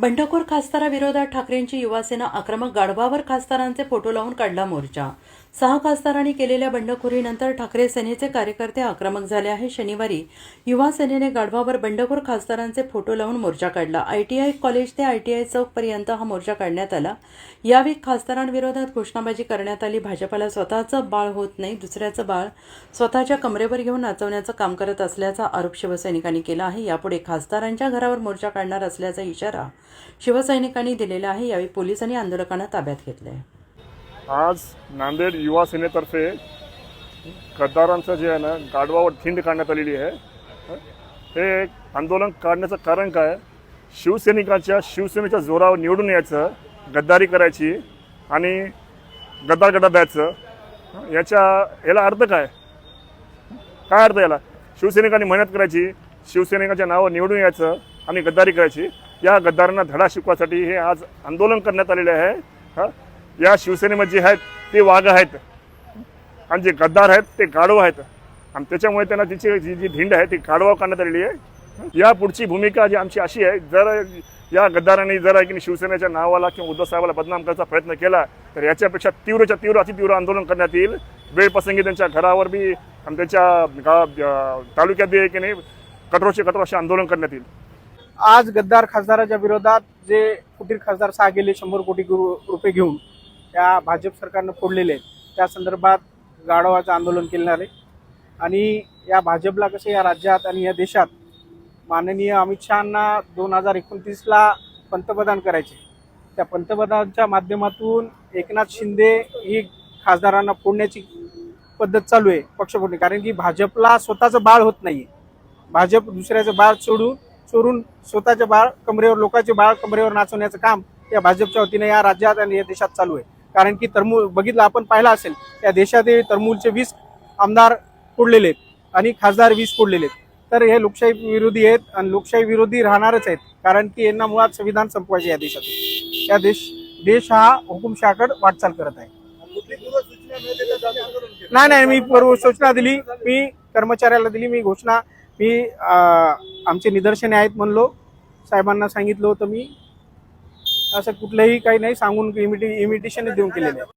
बंडखोर खासदाराविरोधात ठाकरेंची युवासेना आक्रमक, गाढवावर खासदारांचे फोटो लावून काढला मोर्चा। 6 खासदारांनी केलेल्या बंडखोरीनंतर ठाकरे सेनेचे कार्यकर्ते आक्रमक झाले आहे। शनिवारी युवा सेनेने गाढवावर बंडखोर खासदारांचे फोटो लावून मोर्चा काढला। ITI कॉलेज ते ITI चौक पर्यंत हा मोर्चा काढण्यात आला। यावेळी खासदारांविरोधात घोषणाबाजी करण्यात आली। भाजपला स्वतःचं बाळ होत नाही, दुसऱ्याचं बाळ स्वतःच्या कमरेवर घेऊन नाचवण्याचं काम करत असल्याचा आरोप शिवसैनिकांनी केला आहे। यापुढे खासदारांच्या घरावर मोर्चा काढणार असल्याचा इशारा शिवसैनिकांनी दिलेला आहे। यावेळी पोलिसांनी आंदोलकांना ताब्यात घेतले। आज नांदेड युवा सेनेतर्फे गद्दारांचं जे आहे ना गाढवावर थिंड काढण्यात आलेली आहे। हे आंदोलन काढण्याचं कारण काय? शिवसेनेच्या जोरावर निवडून यायचं, गद्दारी करायची आणि गद्दार द्यायचं, याला अर्थ काय? काय अर्थ याला? शिवसैनिकांनी मेहनत करायची, शिवसैनिकांच्या नावावर निवडून यायचं आणि गद्दारी करायची। या गद्दारांना धडा शिकवासाठी हे आज आंदोलन करण्यात आलेले आहे। या शिवसेनेमध्ये जे आहेत ते वाघ आहेत आणि जे गद्दार आहेत ते गाढव आहेत आणि त्याच्यामुळे त्यांना तिची जी धिंड आहे ती गाढवा काढण्यात आलेली आहे। या पुढची भूमिका जी आमची अशी आहे, जर या गद्दारांनी जर की शिवसेनेच्या नावाला किंवा उद्धव साहेबाला बदनाम करण्याचा प्रयत्न केला तर याच्यापेक्षा अतितीव्र आंदोलन करण्यात येईल। वेळप्रसंगी त्यांच्या घरावर बी आणि त्यांच्या तालुक्यात बी की नाही कठोर असे आंदोलन करण्यात येईल। आज गद्दार खासदाराच्या विरोधात जे फुटीर खासदार 6 गेले 100 कोटी रुपये घेऊन त्या भाजप सरकारनं फोडलेले त्या संदर्भात गाढवाचं आंदोलन केलं आहे। आणि या भाजपला कसं या राज्यात आणि या देशात माननीय अमित शहांना 2029ला पंतप्रधान करायचे, त्या पंतप्रधानांच्या माध्यमातून एकनाथ शिंदे ही खासदारांना फोडण्याची पद्धत चालू आहे, पक्षफोडणी। कारण की भाजपला स्वतःचं बाळ होत नाही। भाजप दुसऱ्याचं बाळ चोरून स्वतःचे बाळ कमरेवर, लोकांचे बाळ कमरेवर नाचवण्याचं काम या भाजपच्या वतीने या राज्यात आणि या देशात चालू आहे। कारण की तृणमूल बघितलं आपण पाहिलं असेल, या देशातील तृणमूलचे 20 आमदार फोडलेले आहेत आणि खासदार 20 फोडलेले आहेत। तर हे लोकशाही विरोधी आहेत आणि लोकशाही विरोधी राहणारच आहेत, कारण की यांना मुळात संविधान संपवायचे या देशातून। या देश हा हुकुमशहाकडे वाटचाल करत आहे। नाही, मी पूर्व सूचना दिली, मी कर्मचाऱ्याला दिली, मी घोषणा आमचे निदर्शने आहेत म्हणलो, साहेबांना सांगितलं होतं। मी असं कुठलंही काही नाही सांगून इमिटेशन देऊन केलेलं आहे।